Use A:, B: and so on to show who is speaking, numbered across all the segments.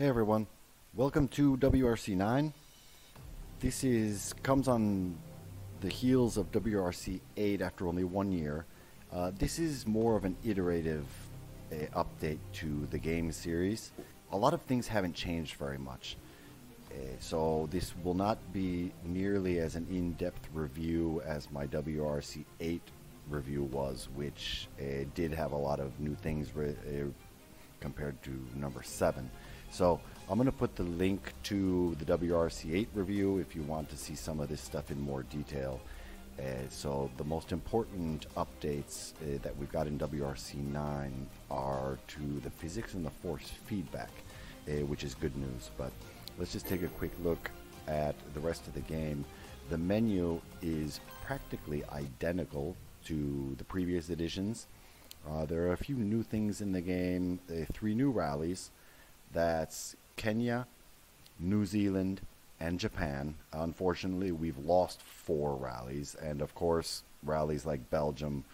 A: Hey everyone, welcome to WRC 9. Comes on the heels of WRC 8 after only 1 year. This is more of an iterative update to the game series. A lot of things haven't changed very much. So this will not be nearly as an in-depth review as my WRC 8 review was, which did have a lot of new things compared to number 7. So I'm going to put the link to the WRC 8 review if you want to see some of this stuff in more detail. So the most important updates that we've got in WRC 9 are to the physics and the force feedback, which is good news. But let's just take a quick look at the rest of the game. The menu is practically identical to the previous editions. There are a few new things in the game, 3 new rallies. That's Kenya, New Zealand, and Japan. Unfortunately, we've lost 4 rallies, and of course, rallies like Belgium,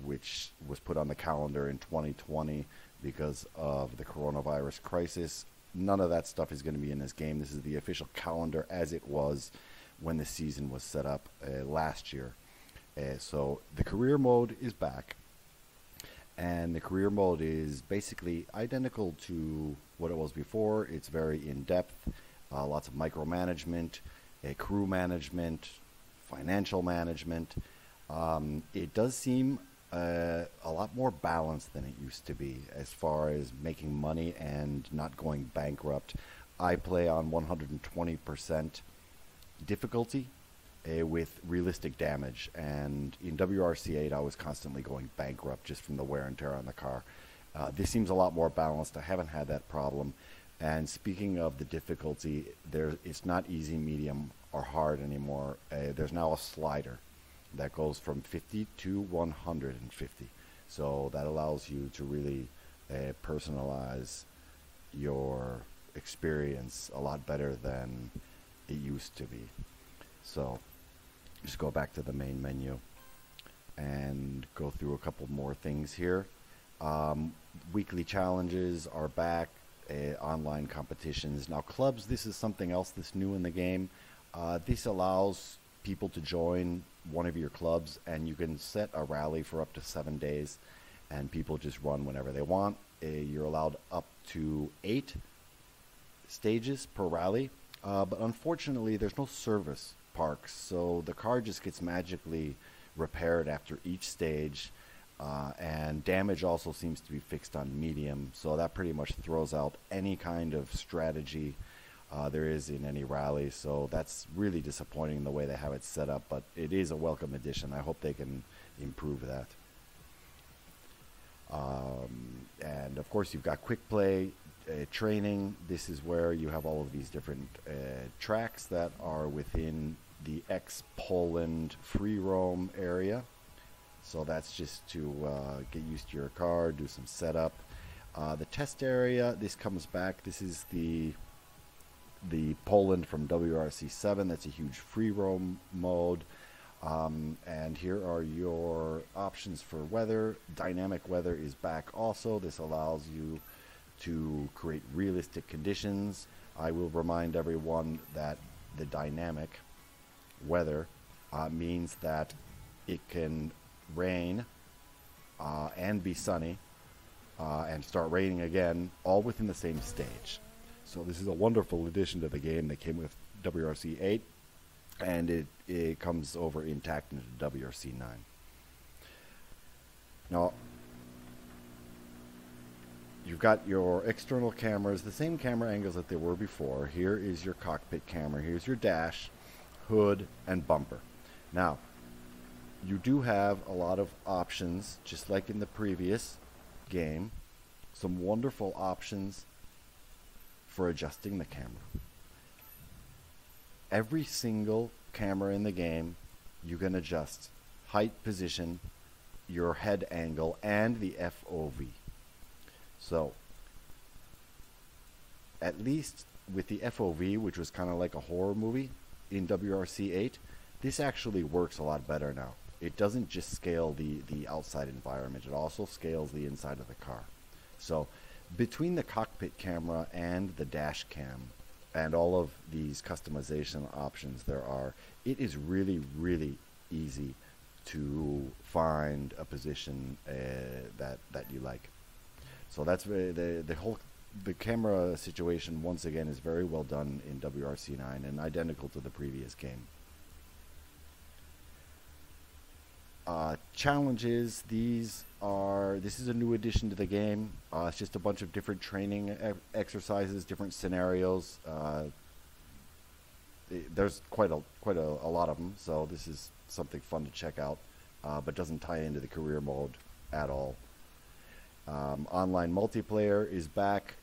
A: which was put on the calendar in 2020 because of the coronavirus crisis. None of that stuff is going to be in this game. This is the official calendar as it was when the season was set up last year. So the career mode is back. And the career mode is basically identical to what it was before. It's very in-depth, lots of micromanagement, crew management, financial management. It does seem a lot more balanced than it used to be as far as making money and not going bankrupt. I play on 120% difficulty with realistic damage, and in WRC 8 I was constantly going bankrupt just from the wear and tear on the car. This seems a lot more balanced. I haven't had that problem. And speaking of the difficulty, it's not easy, medium, or hard anymore. There's now a slider that goes from 50 to 150. So that allows you to really personalize your experience a lot better than it used to be. So just go back to the main menu and go through a couple more things here. Weekly challenges are back, online competitions. Now clubs, this is something else that's new in the game. This allows people to join one of your clubs, and you can set a rally for up to 7 days, and people just run whenever they want. You're allowed up to 8 stages per rally, but unfortunately there's no service parks, so the car just gets magically repaired after each stage, and damage also seems to be fixed on medium, so that pretty much throws out any kind of strategy there is in any rally. So that's really disappointing the way they have it set up, but it is a welcome addition. I hope they can improve that. And of course you've got quick play training. This is where you have all of these different tracks that are within the ex-Poland free roam area. So that's just to get used to your car, do some setup. The test area, this comes back. This is the Poland from WRC 7. That's a huge free roam mode. And here are your options for weather. Dynamic weather is back also. This allows you to create realistic conditions. I will remind everyone that the dynamic weather means that it can rain and be sunny and start raining again, all within the same stage. So this is a wonderful addition to the game that came with WRC 8, and it comes over intact into WRC 9. Now, you've got your external cameras, the same camera angles that they were before. Here is your cockpit camera. Here's your dash, hood, and bumper. Now, you do have a lot of options, just like in the previous game. Some wonderful options for adjusting the camera. Every single camera in the game, you can adjust height, position, your head angle, and the FOV. So, at least with the FOV, which was kind of like a horror movie in WRC 8, this actually works a lot better now. It doesn't just scale the outside environment, it also scales the inside of the car. So Between the cockpit camera and the dash cam and all of these customization options there are, it is really, really easy to find a position that you like. So that's the camera situation once again is very well done in WRC 9 and identical to the previous game. Challenges, this is a new addition to the game. It's just a bunch of different training exercises, different scenarios. There's quite a lot of them, so this is something fun to check out, but doesn't tie into the career mode at all. Online multiplayer is back,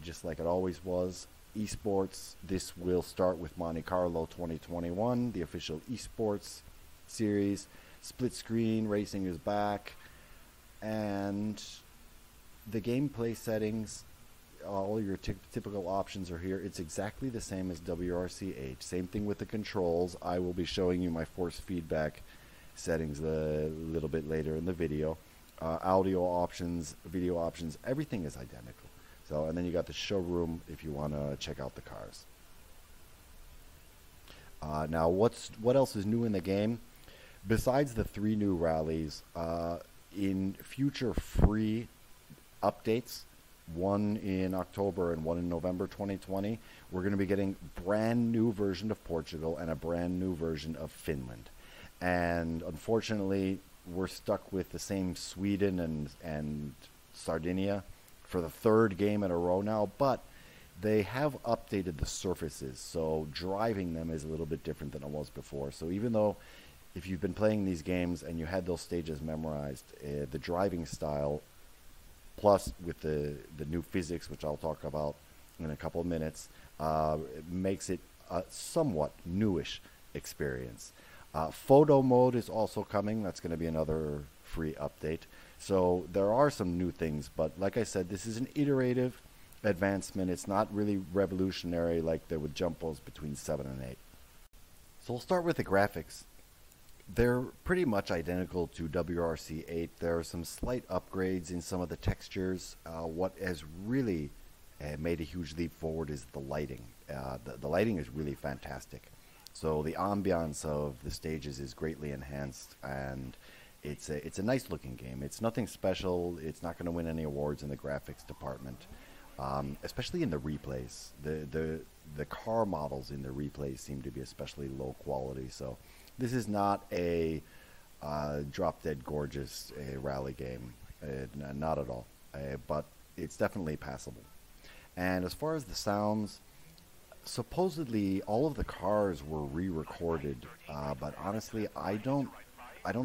A: just like it always was. Esports, this will start with Monte Carlo 2021, the official esports series. Split screen racing is back, and the gameplay settings, all your typical options are here. It's exactly the same as WRC 8. Same thing with the controls. I will be showing you my force feedback settings a little bit later in the video. Audio options, video options, everything is identical. So, and then you got the showroom if you want to check out the cars. Now, what else is new in the game? Besides the 3 new rallies, in future free updates, one in October and one in November 2020, we're going to be getting brand new version of Portugal and a brand new version of Finland. And unfortunately, we're stuck with the same Sweden and Sardinia for the 3rd game in a row now, but they have updated the surfaces, so driving them is a little bit different than it was before. So even though if you've been playing these games and you had those stages memorized, the driving style, plus with the new physics, which I'll talk about in a couple of minutes, makes it a somewhat newish experience. Photo mode is also coming. That's going to be another free update. So there are some new things, but like I said, this is an iterative advancement. It's not really revolutionary like there with jumpos between 7 and 8. So we'll start with the graphics. They're pretty much identical to WRC 8. There are some slight upgrades in some of the textures. What has really made a huge leap forward is the lighting. The lighting is really fantastic. So the ambiance of the stages is greatly enhanced, and it's a nice looking game. It's nothing special. It's not going to win any awards in the graphics department, especially in the replays. The car models in the replays seem to be especially low quality. So this is not a drop-dead gorgeous rally game, not at all, but it's definitely passable. And as far as the sounds, supposedly all of the cars were re-recorded, but honestly, I don't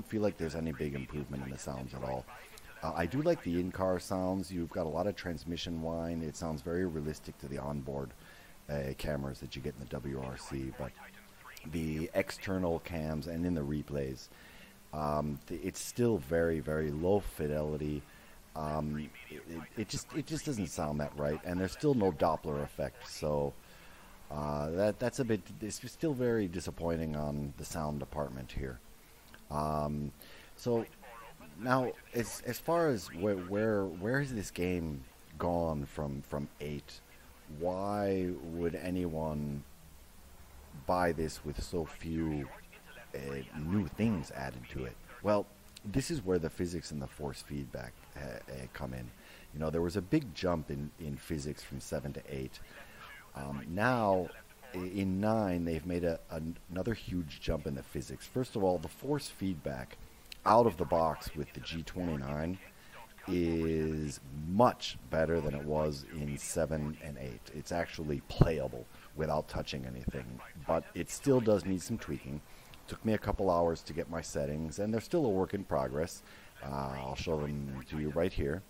A: feel like there's any big improvement in the sounds at all. I do like the in-car sounds. You've got a lot of transmission whine. It sounds very realistic to the onboard cameras that you get in the WRC, but the external cams and in the replays, it's still very, very low fidelity. It just doesn't sound that right, and there's still no Doppler effect, so that's a bit. It's still very disappointing on the sound department here. So now, as far as where has this game gone from 8? Why would anyone buy this with so few new things added to it? Well, this is where the physics and the force feedback come in. You know, there was a big jump in physics from 7 to 8. Now, in 9, they've made another huge jump in the physics. First of all, the force feedback out of the box with the G29 is much better than it was in 7 and 8. It's actually playable without touching anything, but it still does need some tweaking. Took me a couple hours to get my settings, and they're still a work in progress. I'll show them to you right here.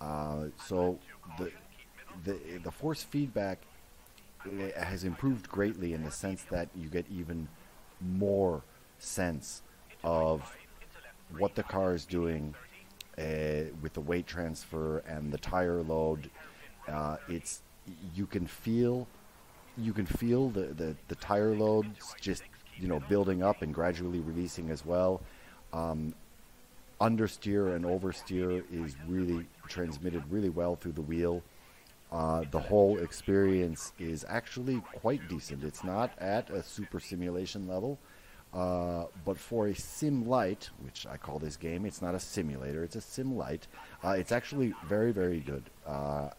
A: So the force feedback has improved greatly in the sense that you get even more sense of what the car is doing with the weight transfer and the tire load. You can feel the tire loads just building up and gradually releasing as well. Understeer and oversteer is really, transmitted really well through the wheel. The whole experience is actually quite decent. It's not at a super simulation level, but for a sim light, which I call this game, it's not a simulator, it's a sim light. It's actually very, very good,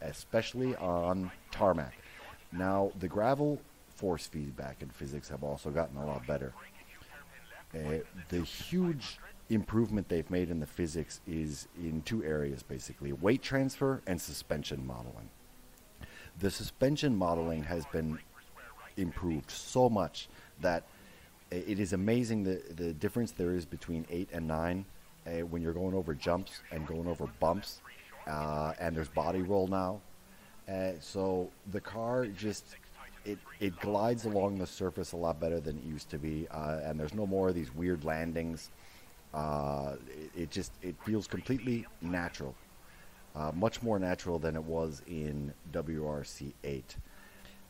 A: especially on tarmac. Now, the gravel force feedback and physics have also gotten a lot better. The huge improvement they've made in the physics is in two areas, basically: weight transfer and suspension modeling. The suspension modeling has been improved so much that it is amazing the difference there is between 8 and 9 when you're going over jumps and going over bumps, and there's body roll now. So the car just, it glides along the surface a lot better than it used to be, and there's no more of these weird landings. It feels completely natural. Much more natural than it was in WRC 8.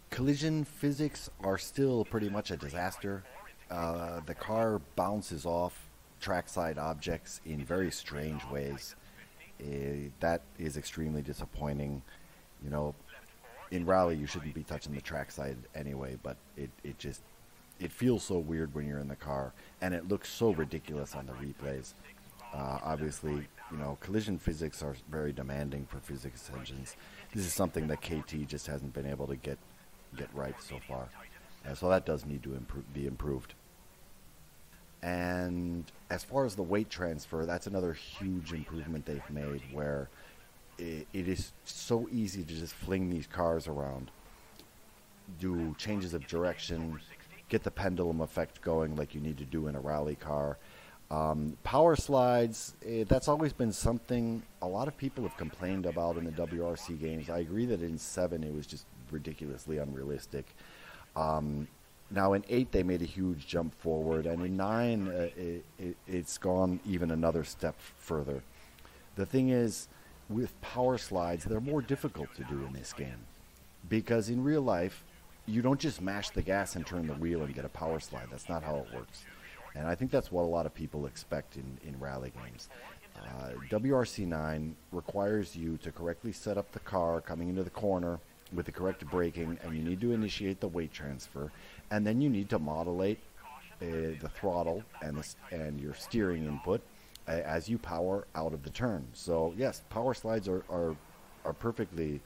A: Collision physics are still pretty much a disaster. The car bounces off trackside objects in very strange ways. That is extremely disappointing. You know, in rally you shouldn't be touching the trackside anyway, but it feels so weird when you're in the car, and it looks so ridiculous on the replays. Obviously, you know, collision physics are very demanding for physics engines. This is something that KT just hasn't been able to get right so far. So that does need to be improved. And as far as the weight transfer, that's another huge improvement they've made, where it is so easy to just fling these cars around, do changes of direction, get the pendulum effect going like you need to do in a rally car. Power slides, that's always been something a lot of people have complained about in the WRC games. I agree that in 7 it was just ridiculously unrealistic. Now in 8 they made a huge jump forward, and in 9 it's gone even another step further. The thing is, with power slides, they're more difficult to do in this game, because in real life you don't just mash the gas and turn the wheel and get a power slide. That's not how it works. And I think that's what a lot of people expect in rally games. WRC 9 requires you to correctly set up the car coming into the corner with the correct braking, and you need to initiate the weight transfer, and then you need to modulate the throttle and your steering input as you power out of the turn. So yes, power slides are perfectly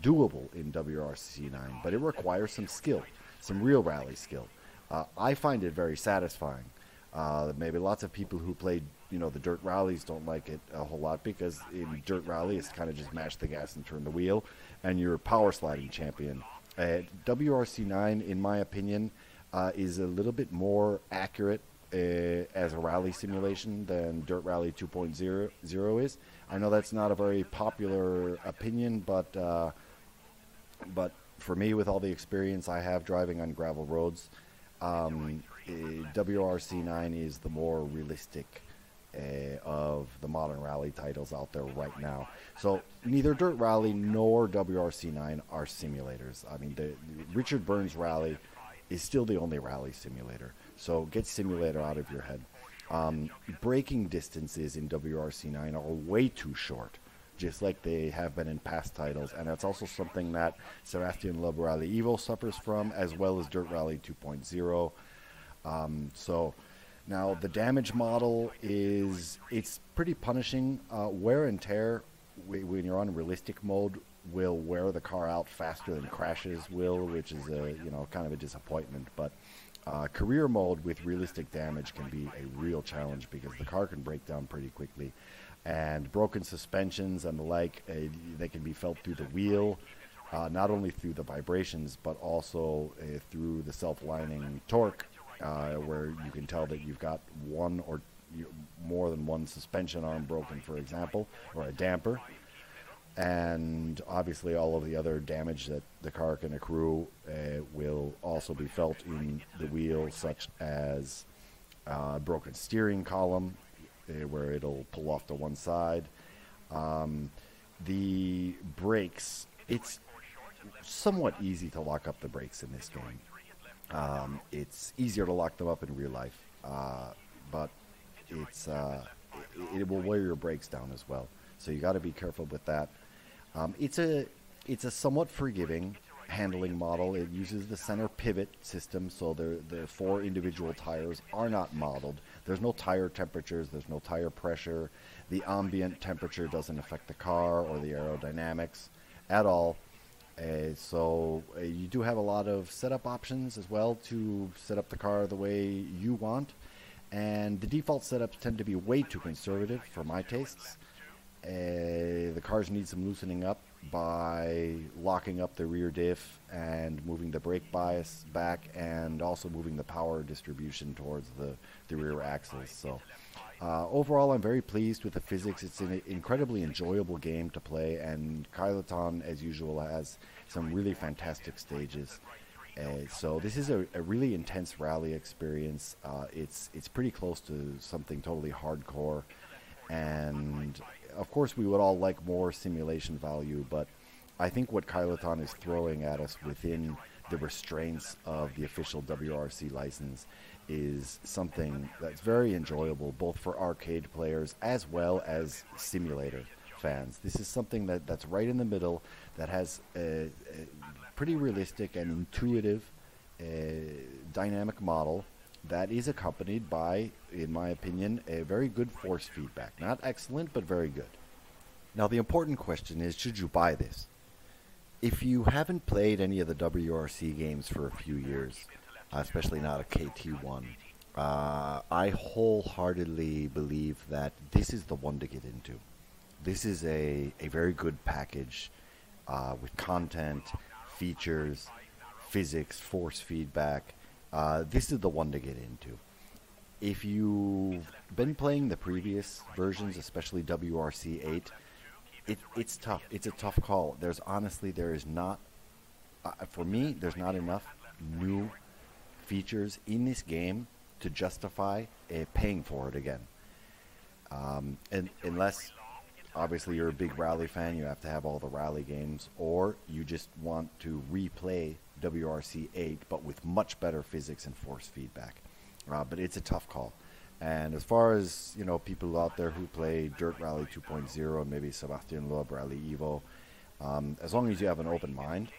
A: doable in WRC 9, but it requires some skill, some real rally skill. I find it very satisfying. Maybe lots of people who played, the dirt rallies don't like it a whole lot, because in dirt rally it's kind of just mash the gas and turn the wheel, and you're a power sliding champion. WRC 9, in my opinion, is a little bit more accurate as a rally simulation than Dirt Rally 2.0 is. I know that's not a very popular opinion, but for me, with all the experience I have driving on gravel roads, WRC 9 is the more realistic of the modern rally titles out there right now. So neither Dirt Rally nor WRC 9 are simulators. I mean, the Richard Burns Rally is still the only rally simulator. So get simulator out of your head. Braking distances in WRC 9 are way too short, just like they have been in past titles, and that's also something that Sebastian Loeb Rally Evo suffers from, as well as Dirt Rally 2.0. So now the damage model it's pretty punishing. Wear and tear when you're on realistic mode will wear the car out faster than crashes will, which is kind of a disappointment. But career mode with realistic damage can be a real challenge, because the car can break down pretty quickly, and broken suspensions and the like, they can be felt through the wheel, not only through the vibrations but also through the self-lining torque, where you can tell that you've got one or more than one suspension arm broken, for example, or a damper. And obviously all of the other damage that the car can accrue will also be felt in the wheel, such as broken steering column, where it'll pull off to one side. The brakes, it's somewhat easy to lock up the brakes in this game. It's easier to lock them up in real life, but it will wear your brakes down as well. so you got to be careful with that. It's a somewhat forgiving handling model. It uses the center pivot system, so the 4 individual tires are not modeled. There's no tire temperatures, there's no tire pressure. The ambient temperature doesn't affect the car or the aerodynamics at all. So you do have a lot of setup options as well to set up the car the way you want. And the default setups tend to be way too conservative for my tastes. The cars need some loosening up by locking up the rear diff and moving the brake bias back, and also moving the power distribution towards the rear axles. So overall, I'm very pleased with the physics. It's an incredibly enjoyable game to play, and Kylotonn, as usual, has some really fantastic stages. So this is a really intense rally experience. It's pretty close to something totally hardcore, and of course we would all like more simulation value, but I think what Kylotonn is throwing at us within the restraints of the official WRC license is something that's very enjoyable, both for arcade players as well as simulator fans. This is something that's right in the middle, that has a pretty realistic and intuitive dynamic model that is accompanied by, in my opinion, a very good force feedback. Not excellent, but very good. Now, the important question is, should you buy this? If you haven't played any of the WRC games for a few years, especially not a KT1, I wholeheartedly believe that this is the one to get into. This is a very good package with content, features, physics, force feedback. This is the one to get into. If you've been playing the previous versions, especially WRC 8, it's tough. It's a tough call. There is not, for me, there's not enough new features in this game to justify paying for it again. And unless, obviously, you're a big rally fan, you have to have all the rally games, or you just want to replay WRC 8, but with much better physics and force feedback. But it's a tough call. And as far as, people out there who play Dirt Rally 2.0 and maybe Sebastian Loeb Rally Evo, as long as you have an open mind,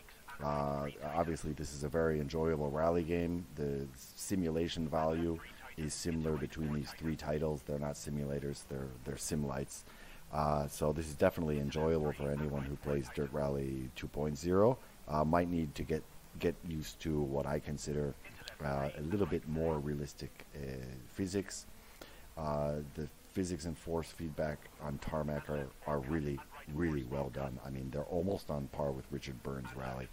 A: obviously this is a very enjoyable rally game. The simulation value is similar between these 3 titles. They're not simulators, they're sim lights. So this is definitely enjoyable for anyone who plays Dirt Rally 2.0. Might need to get used to what I consider a little bit more realistic physics. The physics and force feedback on tarmac are really, really well done. I mean, they're almost on par with Richard Burns' Rally.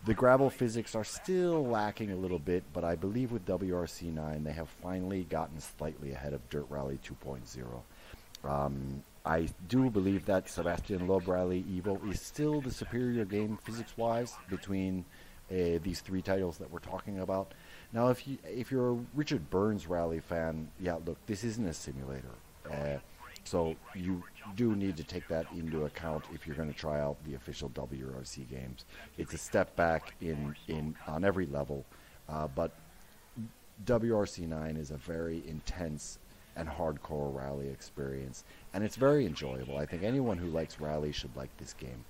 A: The gravel physics are still lacking a little bit, but I believe with WRC 9 they have finally gotten slightly ahead of Dirt Rally 2.0. I do believe that Sebastian Loeb Rally Evo is still the superior game physics-wise between these 3 titles that we're talking about. Now, if you're a Richard Burns Rally fan, yeah, look, this isn't a simulator, so you do need to take that into account if you're going to try out the official WRC games. It's a step back on every level, but WRC 9 is a very intense and hardcore rally experience, and it's very enjoyable. I think anyone who likes rally should like this game.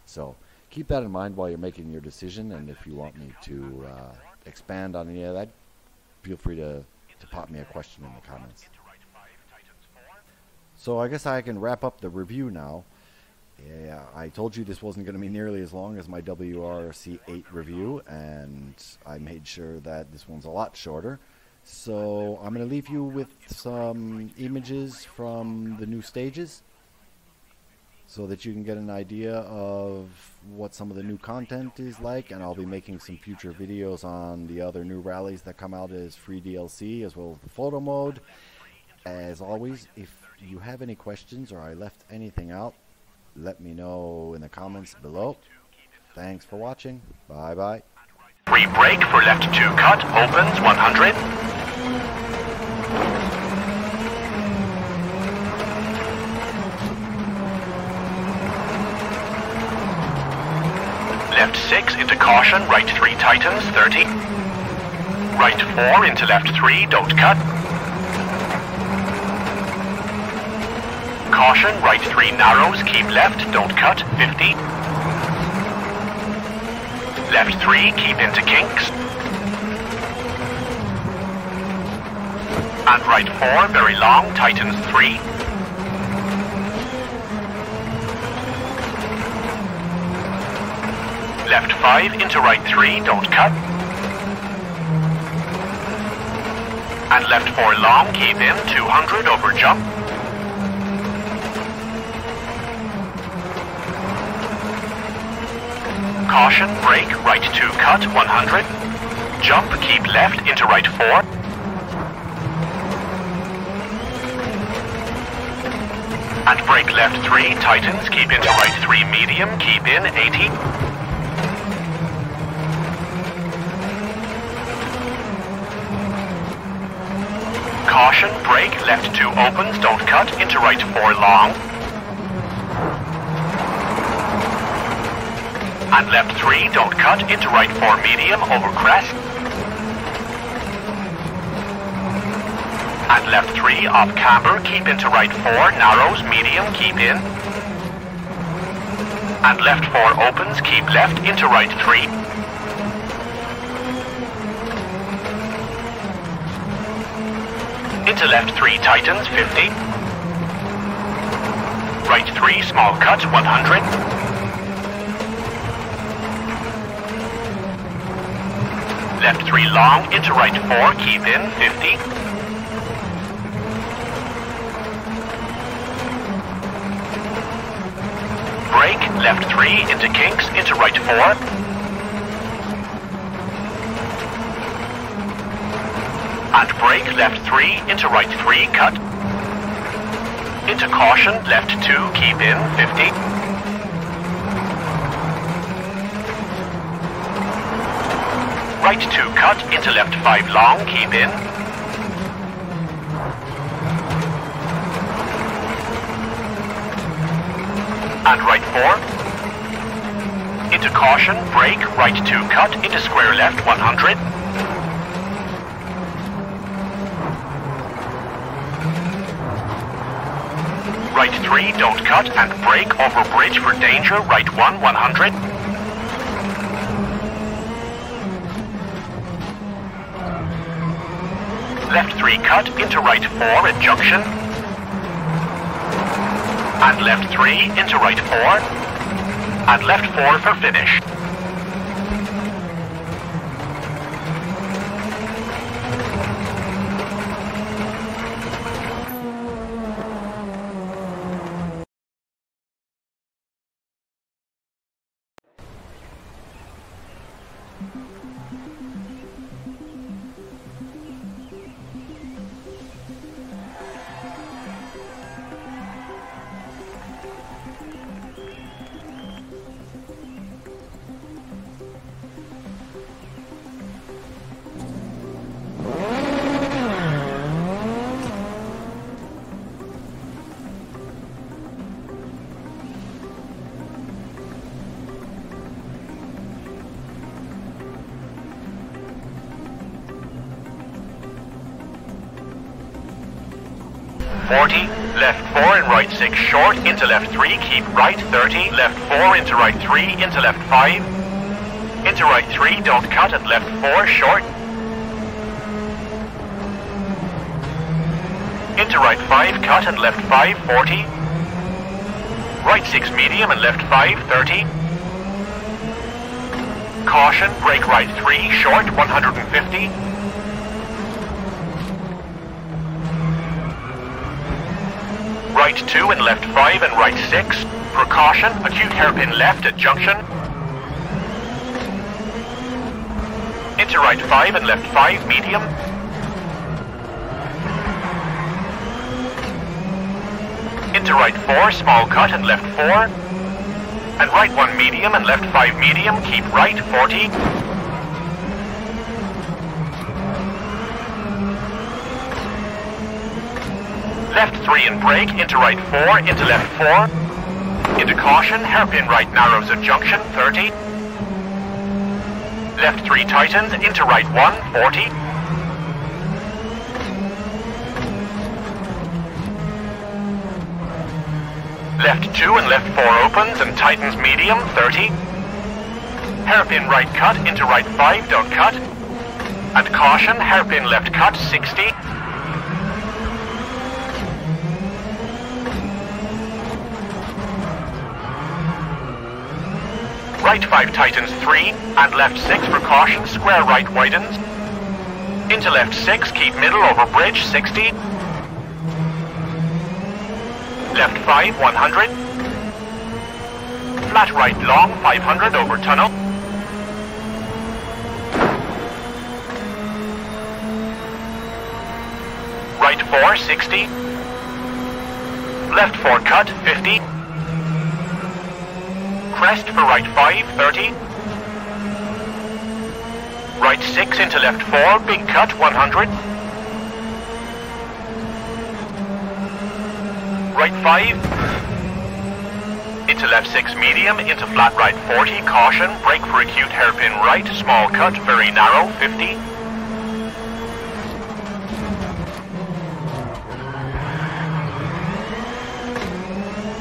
A: So keep that in mind while you're making your decision, and if you want me to expand on any of that, feel free to pop me a question in the comments. So I guess I can wrap up the review now. Yeah, I told you this wasn't going to be nearly as long as my WRC 8 review, and I made sure that this one's a lot shorter. So I'm going to leave you with some images from the new stages so that you can get an idea of what some of the new content is like, and I'll be making some future videos on the other new rallies that come out as free DLC, as well as the photo mode. As always, if you have any questions or I left anything out, let me know in the comments below. Thanks for watching. Bye bye.
B: Free brake for left 2 cut, opens 100. Left 6 into caution, right 3 tightens, 30. Right 4 into left 3, don't cut. caution, right 3 narrows, keep left, don't cut, 50. Left 3, keep into kinks. And right 4, very long, tightens 3. Left 5, into right 3, don't cut. And left 4 long, keep in, 200 over jump. Caution, brake, right 2 cut, 100. Jump, keep left, into right 4. And brake left 3, tightens, keep into right 3 medium, keep in, 80. Caution, brake, left 2 opens, don't cut, into right 4 long. And left 3, don't cut, into right 4 medium, over crest. And left 3, off camber, keep into right 4, narrows, medium, keep in. And left 4 opens, keep left, into right 3. Into left 3, tightens, 50. Right 3, small cut, 100. Left 3 long, into right 4, keep in, 50. Brake, left 3, into kinks, into right 4. And brake, left 3, into right 3, cut. Into caution, left 2, keep in, 50. Right 2 cut, into left 5 long, keep in. And right 4. Into caution, brake, right 2 cut, into square left 100. Right 3, don't cut, and brake over bridge for danger, right 1, 100. Left 3 cut, into right 4 at junction. And left 3, into right 4. And left 4 for finish. Left 4 and right 6 short, into left 3, keep right 30, left 4 into right 3, into left 5, into right 3, don't cut, and left 4 short, into right 5, cut, and left 5, 40, right 6 medium and left 5, 30, caution, brake right 3, short, 150, right 2 and left 5 and right 6. Precaution, acute hairpin left at junction. Into right 5 and left 5, medium. Into right 4, small cut and left 4. And right 1 medium and left 5 medium, keep right, 40. Left 3 and brake, into right 4, into left 4. Into caution, hairpin right narrows at junction, 30. Left 3 tightens, into right 1, 40. Left 2 and left 4 opens and tightens medium, 30. Hairpin right cut into right 5, don't cut. And caution, hairpin left cut, 60. Right 5 tightens 3, and left 6 for caution, square right widens. Into left 6, keep middle over bridge, 60. Left 5, 100. Flat right long, 500 over tunnel. Right 4, 60. Left 4 cut, 50. Crest for right 5, 30. Right 6 into left 4, big cut, 100. Right 5. Into left 6 medium, into flat right 40, caution, brake for acute hairpin right, small cut, very narrow, 50.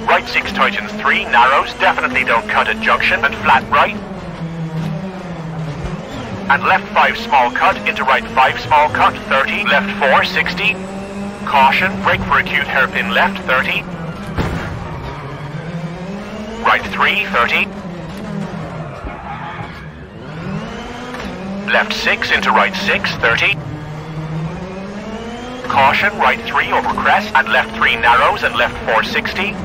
B: Right 6 tightens 3, narrows, definitely don't cut at junction, and flat right. And left 5 small cut, into right 5 small cut, 30, left 4, 60. Caution, brake for acute hairpin left, 30. Right 3, 30. Left 6 into right 6, 30. Caution, right 3 over crest, and left 3 narrows, and left 4, 60.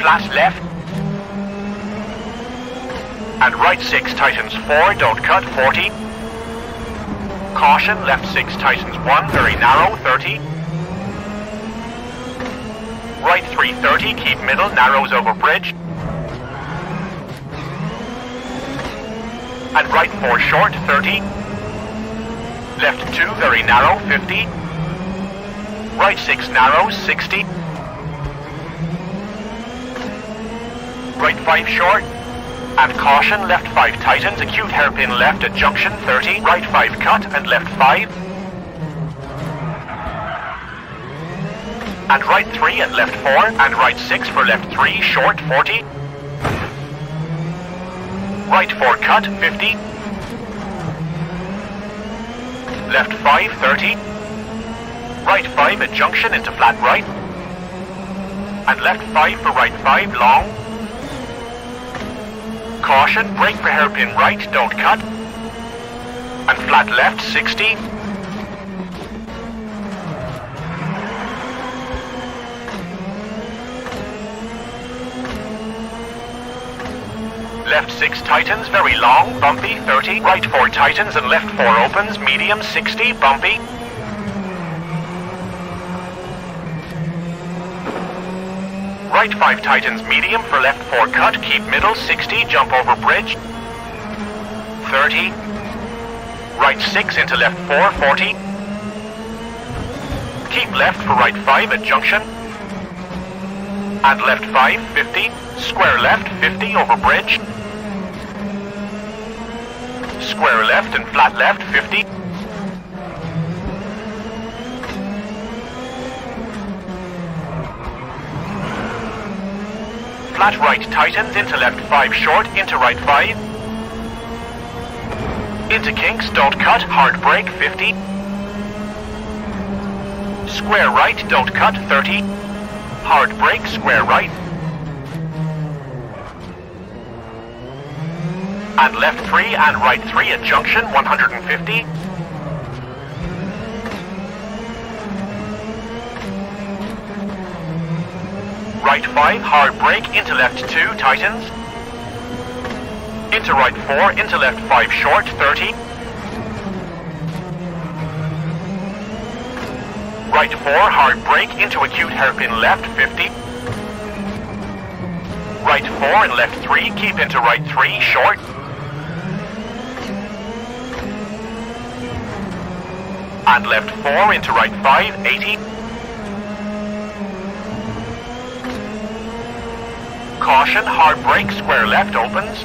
B: Flat left. And right 6 tightens 4, don't cut, 40. Caution, left 6 tightens 1, very narrow, 30. Right 3, 30, keep middle, narrows over bridge. And right 4 short, 30. Left 2, very narrow, 50. Right 6 narrows, 60. Right 5 short. And caution, left 5 tightens, acute hairpin left at junction, 30. Right 5 cut and left 5. And right 3 and left 4. And right 6 for left 3, short, 40. Right 4 cut, 50. Left 5, 30. Right 5 at junction into flat right. And left 5 for right 5, long. Caution, brake for hairpin right, don't cut. And flat left, 60. Left 6 tightens, very long, bumpy, 30. Right 4 tightens and left 4 opens, medium, 60, bumpy. Right 5 tightens medium for left 4 cut, keep middle, 60, jump over bridge. 30. Right 6 into left 4, 40. Keep left for right 5 at junction. And left 5, 50. Square left, 50 over bridge. Square left and flat left, 50. Flat right tightens into left 5 short, into right 5. Into kinks, don't cut, hard brake, 50. Square right, don't cut, 30. Hard brake, square right. And left 3 and right 3 at junction, 150. Right 5, hard brake, into left 2, tightens. Into right 4, into left 5 short, 30. Right 4, hard brake, into acute hairpin left, 50. Right 4 and left 3, keep into right 3, short. And left 4 into right 5, 80. Caution, hard brake, square left opens.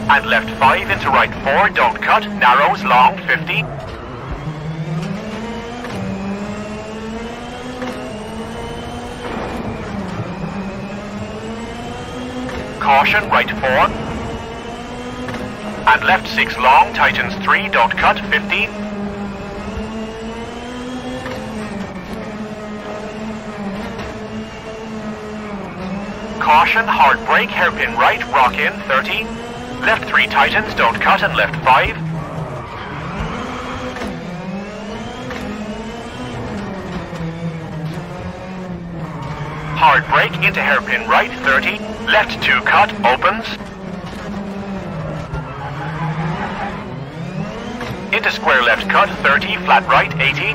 B: And left 5 into right 4, don't cut, narrows long, 50. Caution, right 4. And left 6 long, tightens 3, don't cut, 50. Caution, hard brake, hairpin right, rock in, 30. Left 3 tightens, don't cut, and left 5. Hard brake into hairpin right, 30. Left 2 cut, opens. Into square left cut, 30. Flat right, 80.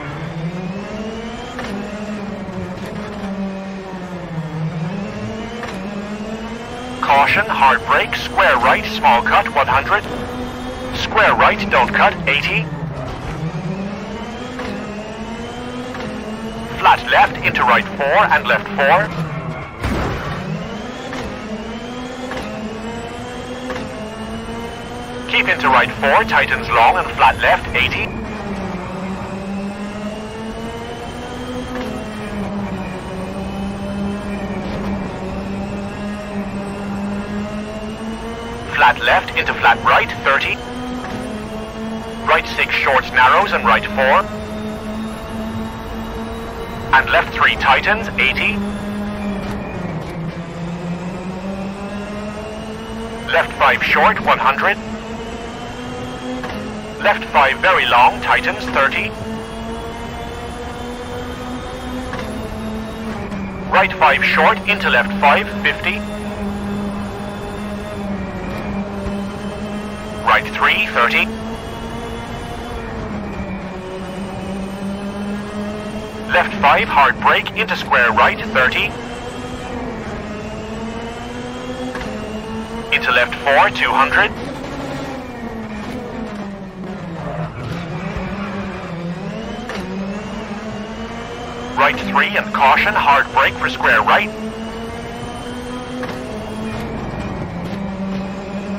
B: Caution, hard brake, square right, small cut, 100. Square right, don't cut, 80. Flat left into right 4 and left 4. Keep into right 4, tightens long and flat left, 80. Flat left into flat right, 30. Right 6 shorts, narrows and right 4. And left 3 tightens, 80. Left 5 short, 100. Left 5 very long, tightens, 30. Right 5 short, into left 5, 50. Right 3, 30. Left 5, hard brake, into square right, 30. Into left 4, 200. Right 3 and caution, hard brake for square right.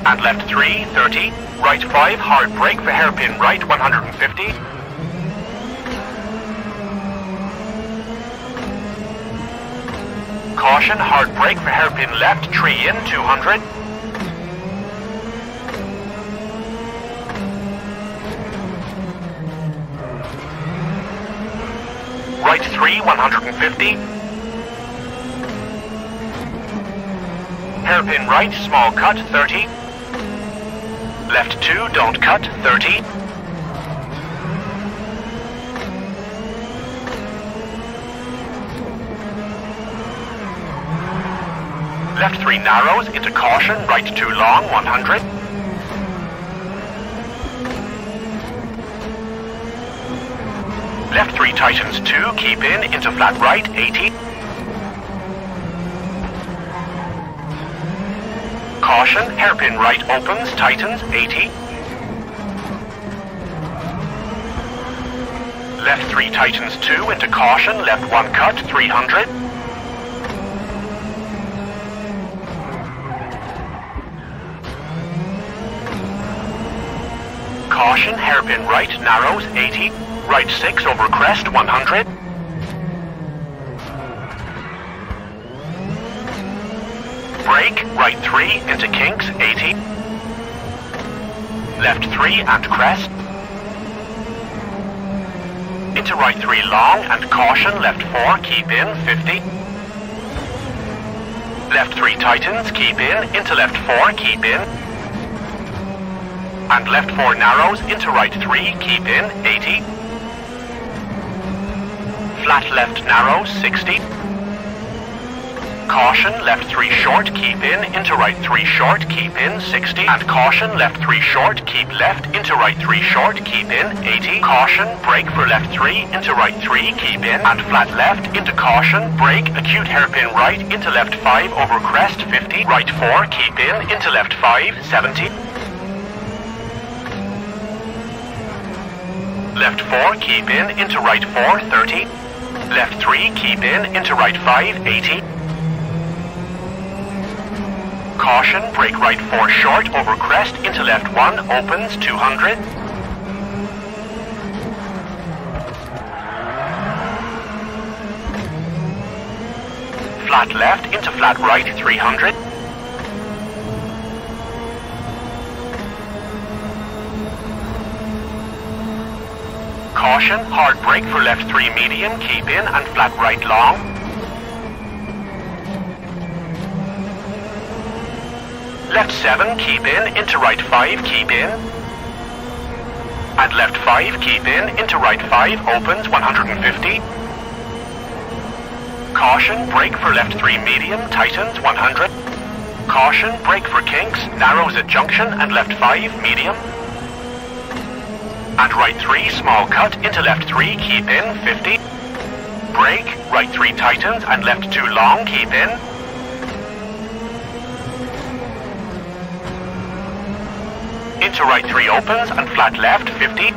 B: And left 3, 30. Right 5, hard brake for hairpin right, 150. Caution, hard brake for hairpin left, tree in, 200. Right 3, 150. Hairpin right, small cut, 30. Left 2, don't cut, 30. Left 3 narrows, into caution, right 2 long, 100. Left 3 tightens 2, keep in, into flat right, 80. Caution, hairpin right opens, tightens, 80. Left 3 tightens 2, into caution, left 1 cut, 300. Caution, hairpin right, narrows, 80. Right 6 over crest, 100. Brake, right 3 into kinks, 80. Left 3 and crest. Into right 3 long and caution, left 4, keep in, 50. Left 3 tightens, keep in, into left 4, keep in. And left 4 narrows, into right 3, keep in, 80. Flat left narrow, 60. Caution, left 3 short, keep in, into right 3 short, keep in, 60. And caution, left 3 short, keep left, into right 3 short, keep in, 80. Caution, brake for left 3, into right 3, keep in. And flat left, into caution, brake, acute hairpin right, into left 5, over crest, 50. Right 4, keep in, into left 5, 70. Left 4, keep in, into right 4, 30. Left 3, keep in, into right 5, 80. Caution, brake right 4 short, over crest, into left 1, opens, 200. Flat left, into flat right, 300. caution, hard brake for left 3 medium, keep in and flat right long. Left 7, keep in, into right 5, keep in. And left 5, keep in, into right 5, opens 150. Caution, brake for left 3 medium, tightens 100. Caution, brake for kinks, narrows at junction and left 5, medium. And right 3, small cut, into left 3, keep in, 50. Brake, right 3 tightens and left 2 long, keep in. Into right 3 opens and flat left, 50.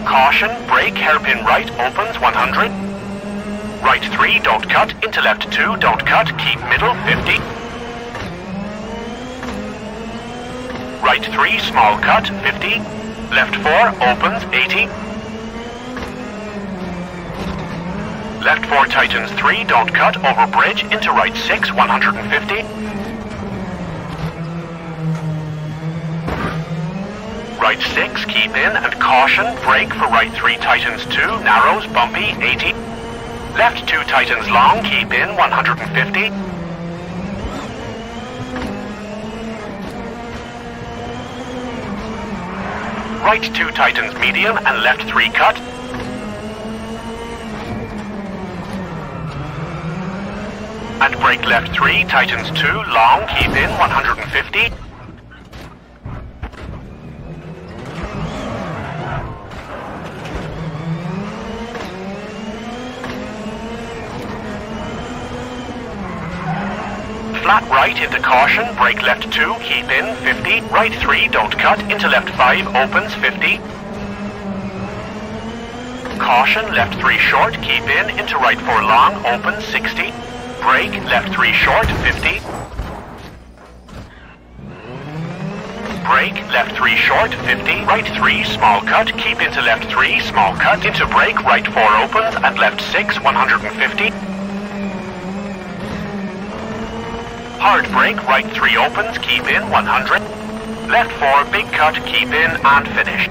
B: Caution, brake, hairpin right, opens 100. Right 3, don't cut, into left 2, don't cut, keep middle, 50. Right 3, small cut, 50. Left 4, opens, 80. Left 4 tightens 3, don't cut, over bridge, into right 6, 150. Right 6, keep in and caution, brake for right 3 tightens 2, narrows, bumpy, 80. Left 2 tightens long, keep in, 150. Right 2 tightens medium and left 3 cut. And brake left 3 tightens 2, long, keep in, 150. Flat right into caution, brake left 2, keep in, 50. Right 3, don't cut, into left 5, opens, 50. Caution, left 3 short, keep in, into right 4 long, opens, 60. Brake, left 3 short, 50. Brake, left 3 short, 50. Right 3, small cut, keep into left 3, small cut, into brake, right 4 opens, and left 6, 150. Hard brake, right 3 opens, keep in, 100. Left 4, big cut, keep in, and finish.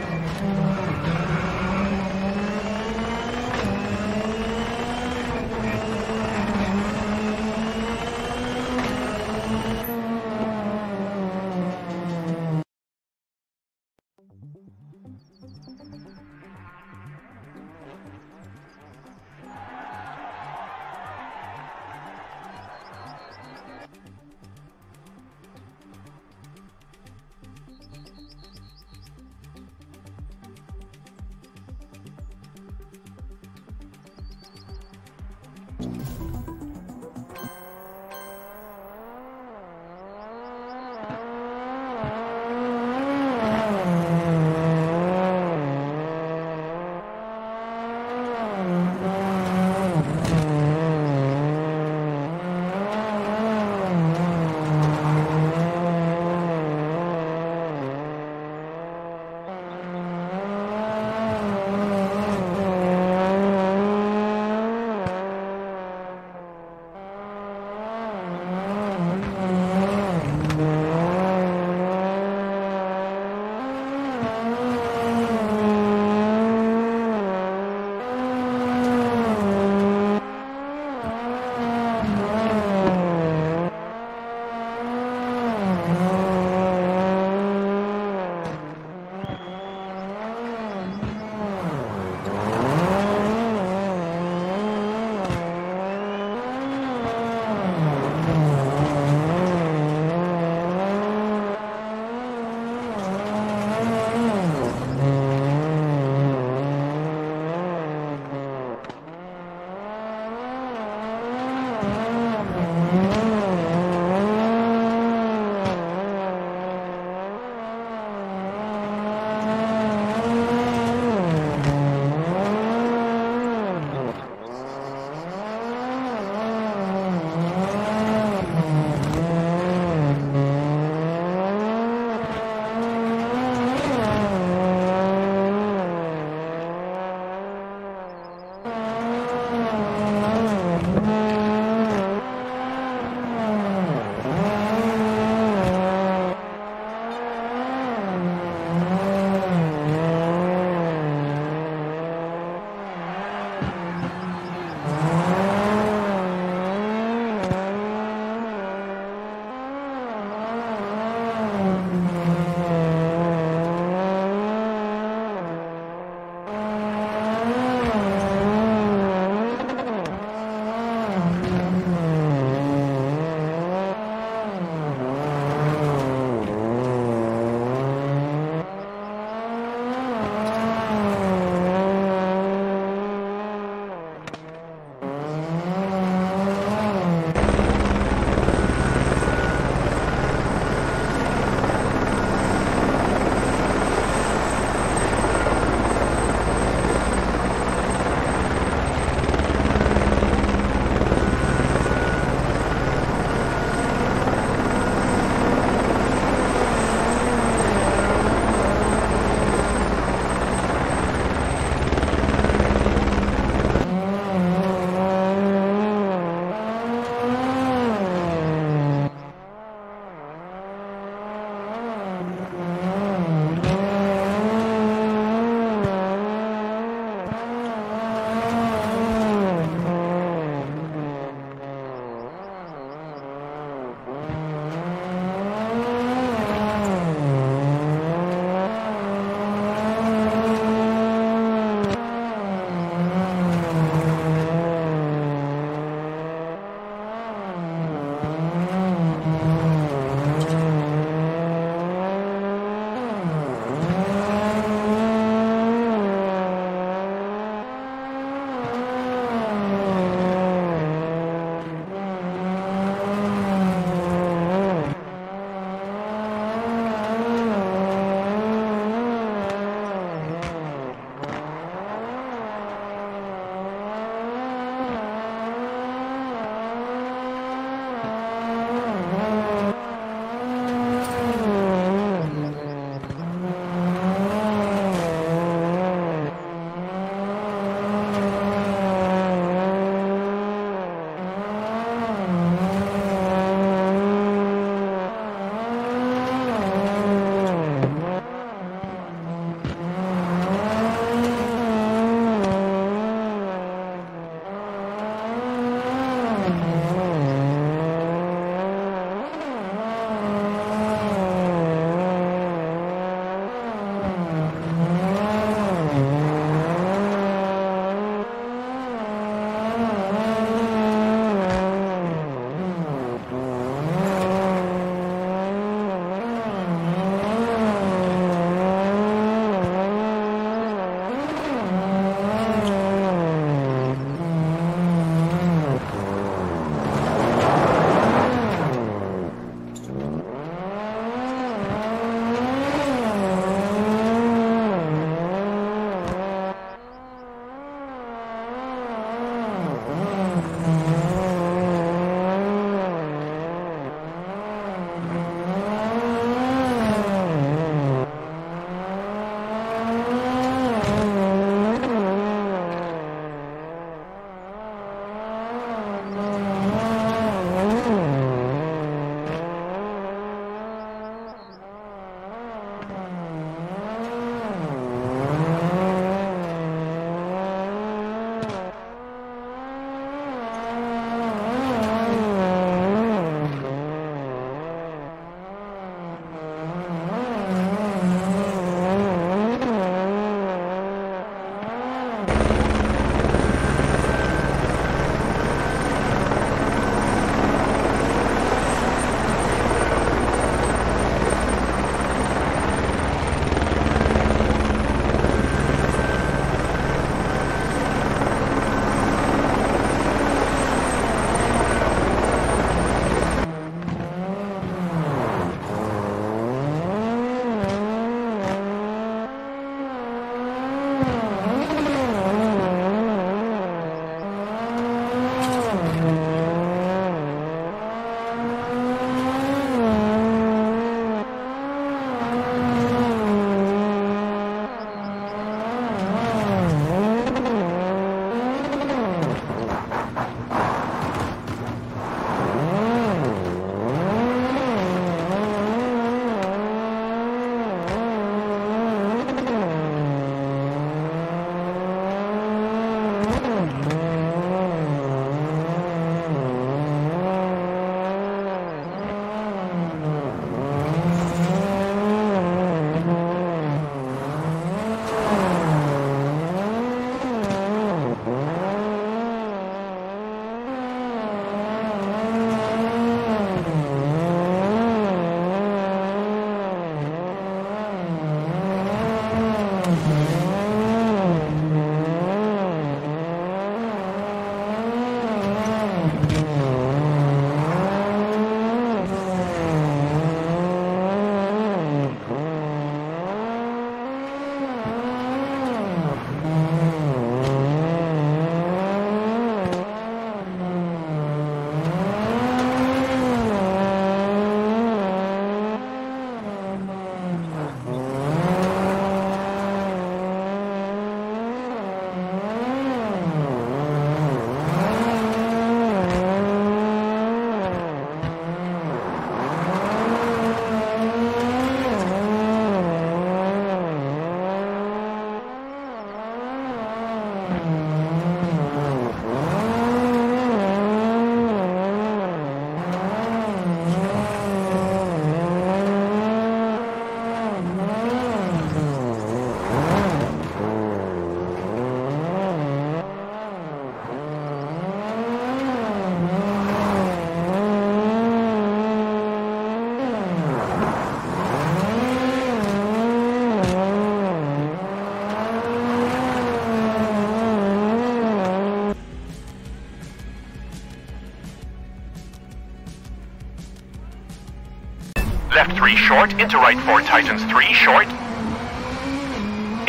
B: left 3 short, into right 4 tightens 3 short,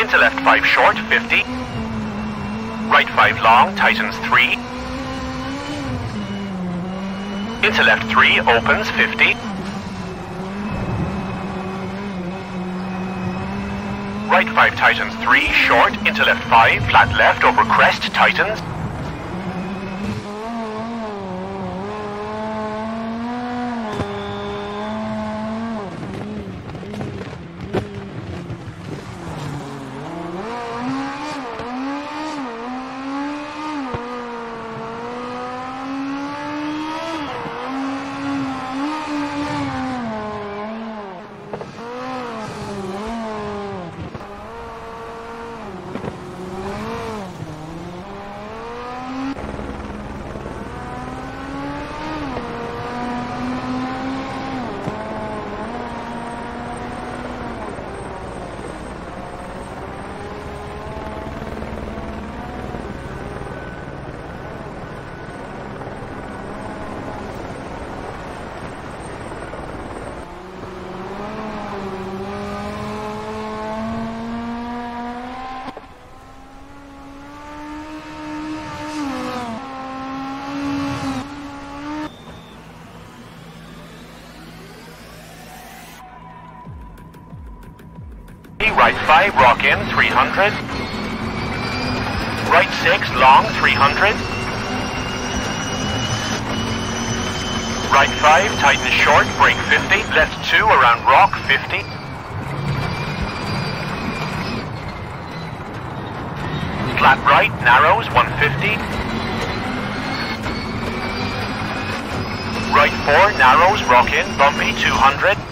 B: into left 5 short, 50, right 5 long, tightens 3, into left 3, opens 50, right 5 tightens 3, short, into left 5, flat left over crest, tightens, right 5, rock in, 300. Right 6, long, 300. Right 5, tighten short, brake 50. Left 2, around rock, 50. Flat right, narrows, 150. Right 4, narrows, rock in, bumpy, 200.